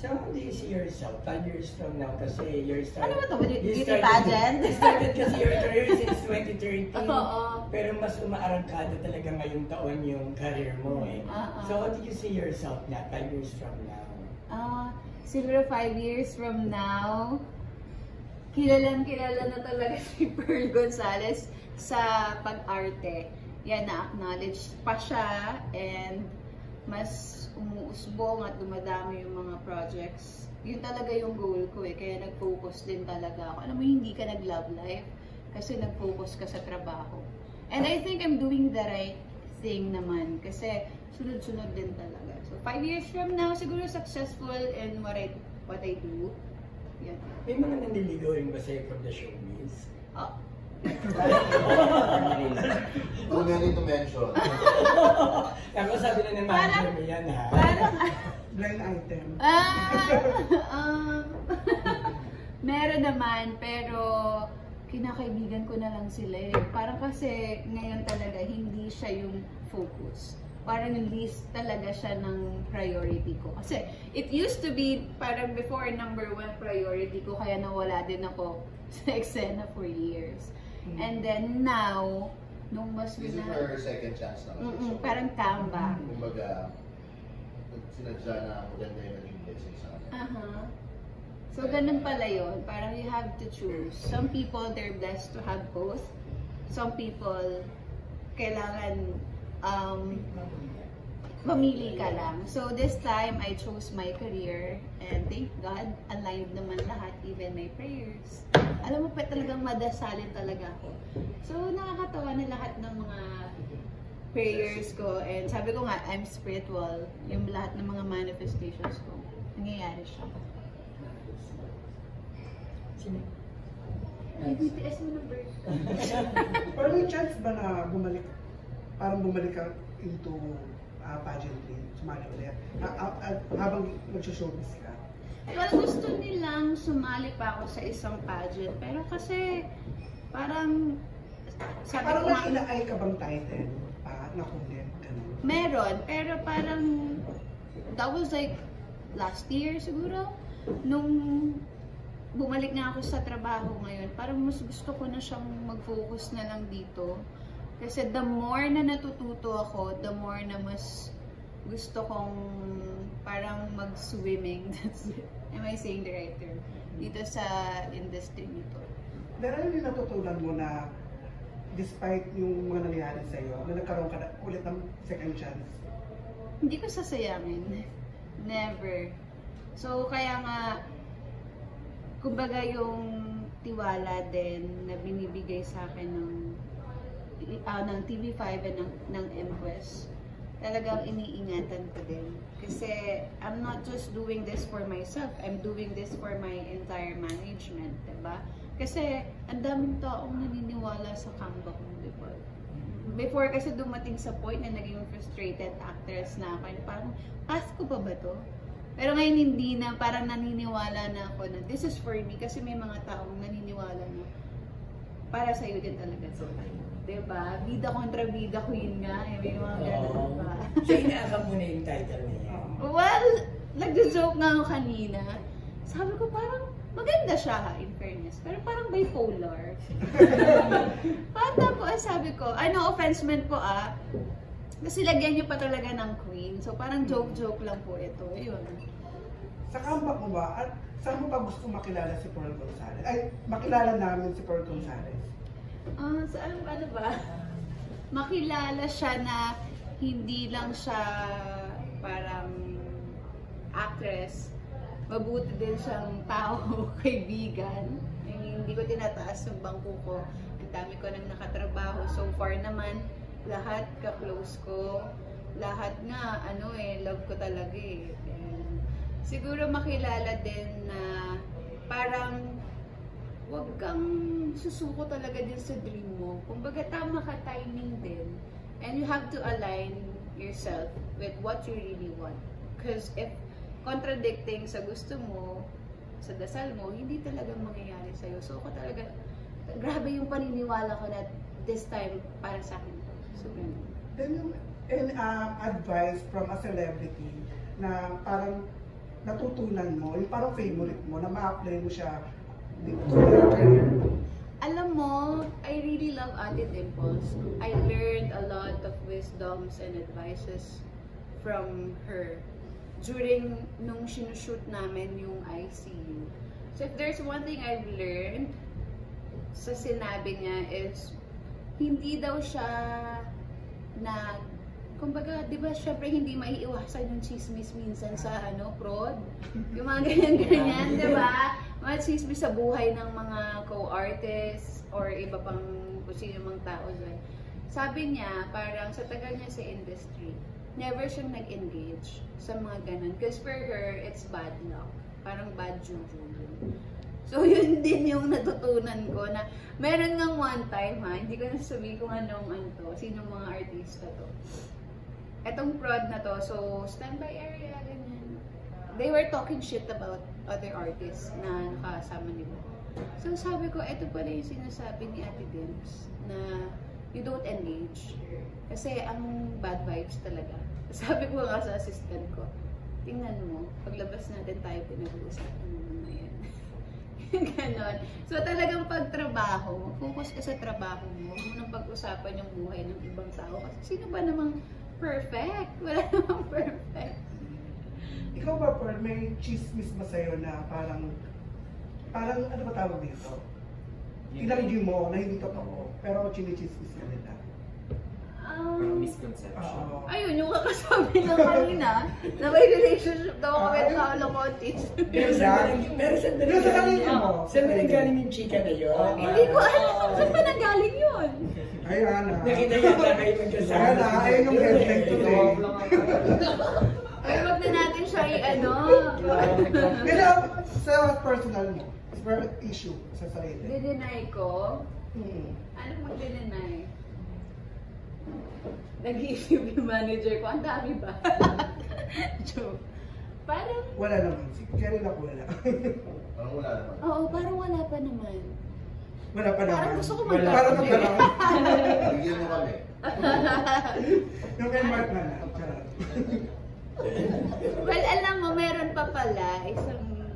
So, how do you see yourself 5 years from now? Kasi you're starting... Ano ba ito? Beauty pageant? You started kasi your career since 2013. Oo. Pero mas umaarangkada talaga ngayong taon yung career mo eh. So, how do you see yourself na 5 years from now? Siguro 5 years from now, kilala na talaga si Pearl Gonzalez sa pag-arte. Yan, na-acknowledge pa siya and mas umuusbong at dumadami yung mga projects. Yun talaga yung goal ko eh, kaya nag-focus din talaga ako. Alam mo, hindi ka nag-love life kasi nag-focus ka sa trabaho. And I think I'm doing the right thing naman kasi sunod-sunod din talaga. So 5 years from now, siguro successful in what I do. Yan. May mga nanliligaw rin ba sa'yo from the showbiz? Too many to mention. Ako sabi na ng manager mo yan ha. Parang blind item. Meron naman, pero kinakaibigan ko na lang sila eh. Parang kasi ngayon talaga hindi siya yung focus. Parang least talaga siya ng priority ko. Kasi it used to be parang before #1 priority ko, kaya nawala din ako sa eksena for years. And then now, nung mas This is her second chance naman. parang comeback. Kumbaga, sinadya na maganda yung naging blessing sa kanya. So, ganun pala yun. Parang you have to choose. Some people, they're blessed to have both. Some people, kailangan mamili ka lang. So, this time, I chose my career. And thank God, aligned naman lahat, even my prayers. Alam mo pa talagang madasalin talaga ako. So, nakakatawa na lahat ng mga prayers ko. And sabi ko nga, I'm spiritual. Yung lahat ng mga manifestations ko, nangyayari siya. Ay, BTS mo ng birth. Pero may chance ba na bumalik, parang bumalik ka into pageantry, sumali ulit, habang mag-showbiz ka? Well, gusto nilang sumali pa ako sa isang pageant. Pero kasi, parang, sabi parang ko nga, nakinaay ka bang title na kunin? meron, pero parang, that was like, last year siguro, nung bumalik na ako sa trabaho ngayon, parang mas gusto ko na siyang mag-focus na lang dito. Kasi the more na natututo ako, the more na mas gusto kong parang mag-swimming. Am I saying the right term? Dito sa industry nito. Dahil ano yung natutunan mo na despite yung mga nangyari sa'yo, na nagkaroon ka na ulit ng second chance? Hindi ko sasayangin. Never. So, kaya nga, kumbaga yung tiwala din na binibigay sa akin ng TV5 at ng MQuest, talagang iniingatan ko din. Kasi I'm not just doing this for myself, I'm doing this for my entire management, diba? Kasi ang daming taong naniniwala sa comeback mo, diba? Before kasi dumating sa point na naging frustrated actress na ako, parang, path ko pa ba to? Pero ngayon hindi na, parang naniniwala na ako na this is for me kasi may mga taong naniniwala na para sa'yo din talaga. So, diba? Bida kontra bida queen nga. Eh, may mga gano'n pa. So, inaakam mo na yung title niya? Well, nagjo-joke nga ako kanina. Sabi ko parang maganda siya ha, in fairness. Pero parang bipolar. Tapos sabi ko, no offense man po kasi lagyan niyo pa talaga ng queen. So parang joke-joke lang po ito. Ayun. Sa comeback mo ba, at saan mo pa gusto makilala si Pearl Gonzalez? Ay, makilala namin si Pearl Gonzalez. Saan ano ba? Makilala siya na hindi lang siya parang actress. Mabuti din siyang tao, kaibigan. Hindi ko tinataas yung bangko ko. Ang dami ko nang nakatrabaho. So far naman, lahat ka-close ko. Lahat nga, love ko talaga eh. And siguro makilala din na parang huwag kang susuko talaga din sa dream mo. Kumbaga tama ka, timing din. And you have to align yourself with what you really want. Because if contradicting sa gusto mo, sa dasal mo, hindi talaga mangyayari sa'yo. So ako talaga, grabe yung paniniwala ko na this time para sa akin. So, Then, advice from a celebrity na parang natutunan mo, yung parang favorite mo, na ma-apply mo siya to your career mo? Alam mo, I really love Ate Dimples. I learned a lot of wisdoms and advices from her during nung sinushoot namin yung ICU. So if there's one thing I've learned sa sinabi niya is hindi daw siya kumbaga, di ba, syempre hindi maiiwasan yung chismis minsan sa prod. Yung mga ganyan-ganyan, di ba? Mga chismis sa buhay ng mga co-artists or iba pang kung sino mang tao dyan. Sabi niya, parang sa tagal niya sa industry, never siyang nag-engage sa mga ganun. Because for her, it's bad luck. Parang bad juju yun. So, yun din yung natutunan ko na meron ngang one time hindi ko nasabihin kung sinong mga artista to. Etong prod na to, so standby area, ganyan. They were talking shit about other artists na nakasama nila. So sabi ko, eto pala yung sinasabi ni Ate Dimps na you don't engage. Kasi ang bad vibes talaga. Sabi ko nga sa assistant ko, tingnan mo, paglabas natin tayo pinag-uusapan naman na yan. Ganon. So talagang pagtrabaho, focus ka sa trabaho mo, huwag mo nang pag-usapan yung buhay ng ibang tao. Kasi sino ba namang perfect? Wala namang perfect. Ikaw ba, Pearl, may chismis ba sa'yo na parang ano ba tawag dito? Tinanggi mo na hindi totoo, pero chinichismis ka nila. Misconception. Ayun, yung kakasabi ng kanina, na may relationship daw kami sa Locotis. Pero saan nanggaling yung chika na yun? Hindi ko alam, saan ba nanggaling yun? Ay, Ana. Nakita yata kayo magkasama. Ana, ayun yung headline today. Ay, wag na natin siya Pero sa personal mo, issue sa sarili. Dideny ko? Ano mo dideny? Nag-isip yung manager ko, ang dami ba? Joke. Parang... Wala naman. Kaya ako wala. Parang wala naman. Oo, parang wala pa naman. Wala pa naman. Parang gusto ko Parang magkakaroon. Bigyan mo kami. Yung kay Mark na na. Well, alam mo, meron pa pala isang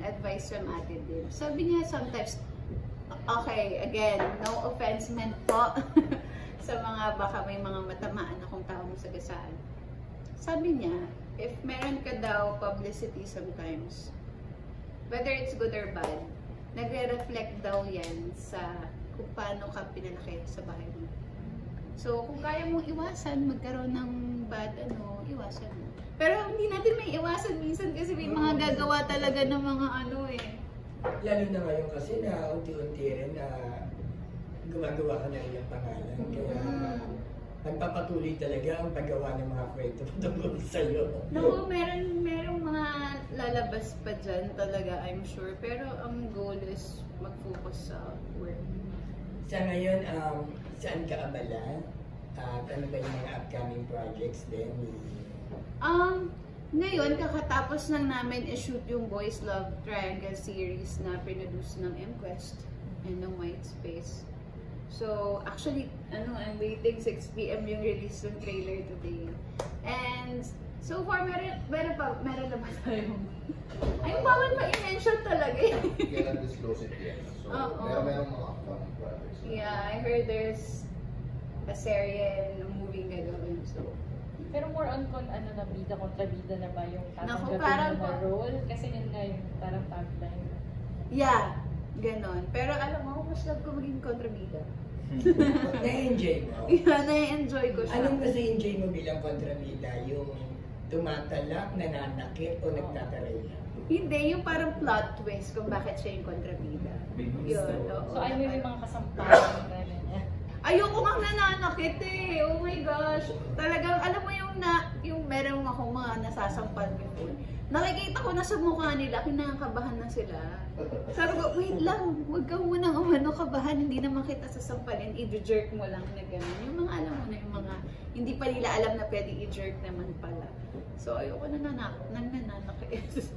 advice from Ate Dim. Sabi niya sometimes, okay, again, no offense meant po sa mga baka may mga matamaan akong tao mo sagasaan. Sabi niya, if meron ka daw publicity sometimes, whether it's good or bad, nagre-reflect daw yan sa kung paano ka pinalaki sa bahay mo. So, kung kaya mong iwasan, magkaroon ng bad iwasan mo. Pero hindi natin may iwasan minsan kasi may mga gagawa talaga ng mga Lalo na ngayon kasi na unti-unti rin na gumagawa ka na rin ang pangalan. Kaya nagpapatuloy talaga ang paggawa ng mga kwento tungkol sa'yo. No, merong mga lalabas pa dyan talaga, I'm sure. Pero ang goal is mag-focus sa work. Sa ngayon, saan ka abala? At ano ba yung mga upcoming projects din? Ngayon, kakatapos lang namin i-shoot yung Boys Love Triangle series na produce ng MQuest and ng White Space. So, actually, I'm waiting 6 PM yung release ng trailer today. And so far, meron na ba tayong... Ay, bawal pa i-mention talaga eh. You cannot disclose it yet. So, meron mga upcoming projects. Yeah, I heard there's a series and a movie gagawin. So, pero more on na bida kontra bida na ba yung tatanggapin mo na role? Kasi yun nga yung parang tagline. Yeah, ganon. Pero alam mo, mas love ko maging kontrabida. Na-enjoy mo? Yeah, na-enjoy ko siya. Anong mas na-enjoy mo bilang kontrabida? Yung tumatalak, nananakit, o nagtataray lang? Hindi, yung parang plot twist kung bakit siya yung kontrabida. Yun, So ano yung mga kasampahan na niya? Ayoko nga nananakit eh. Oh my gosh. Talagang, alam mo yung meron akong mga nasasampal before. Nakikita ko na sa mukha nila, kinakabahan na sila. Sabi ko, wait lang, huwag ka munang kabahan, hindi naman kita sasampalin, i-jerk mo lang na gano'n. Yung mga alam mo na yung mga, hindi pa nila alam na pwede i-jerk naman pala. So ayoko nananakit.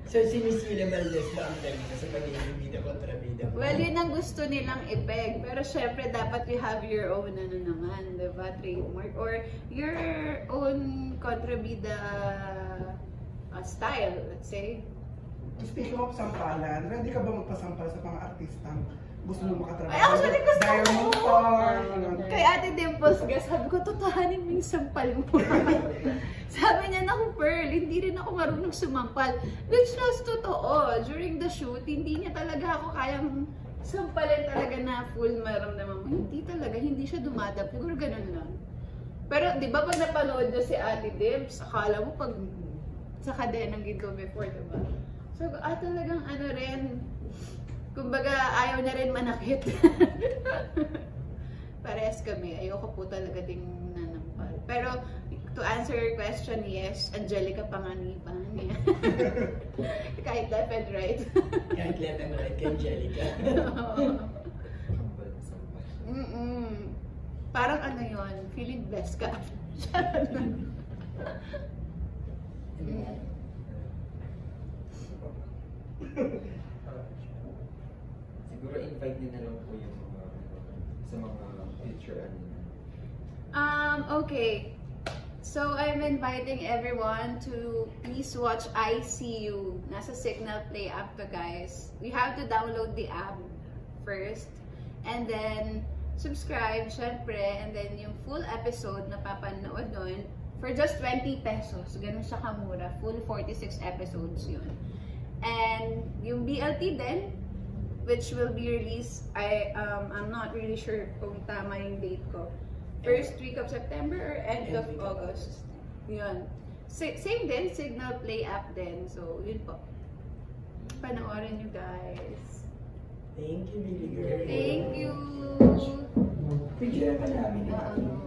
So, sinisila Valdez ba ang termino sa pagiging bida kontra bida? Well, yun ang gusto nilang i-peg. Pero syempre, dapat you have your own naman, diba? Trademark. Or your own kontrabida style, let's say. Speaking of sampalan, ready ka ba magpasampal sa mga artistang gusto mo makatrabaho? Ay, actually, gusto ko! Diamond Star, ganun. Kay Ate Dimples, sabi ko, totohanin mo yung sampal mo. Sabi niya, naku Pearl, hindi rin ako marunong sumampal. Which was totoo. During the shoot, hindi niya talaga ako kayang sampalin talaga na full maramdaman mo. Hindi talaga, hindi siya dumadap. Siguro ganun lang. Pero di ba pag napanood niyo si Ate Dims, akala mo pag sa kadenang ginto before, diba? So, talagang ano rin, kumbaga ayaw niya rin manakit. Parehas kami, ayoko po talaga ding nanampal. Pero to answer your question, yes, Angelica Panganiban. Yeah. Kahit left and right. Kahit left and right kay Angelica. Parang ano yun, feeling blessed ka. Siguro invite din na lang po yung mga sa mga future ano. Okay. So I'm inviting everyone to please watch I See You. Nasa Signal Play app to, guys. You have to download the app first and then subscribe, syempre, and then yung full episode na papanood doon for just 20 pesos. Ganun siya kamura. Full 46 episodes yun. And yung BLT din, which will be released, I'm not really sure kung tama yung date ko. First week of September or end of August. Yun. Same din, Signal Play app din. So, yun po. Panoorin nyo, guys. Thank you, really girl. Thank you! Picture ka namin. Oo.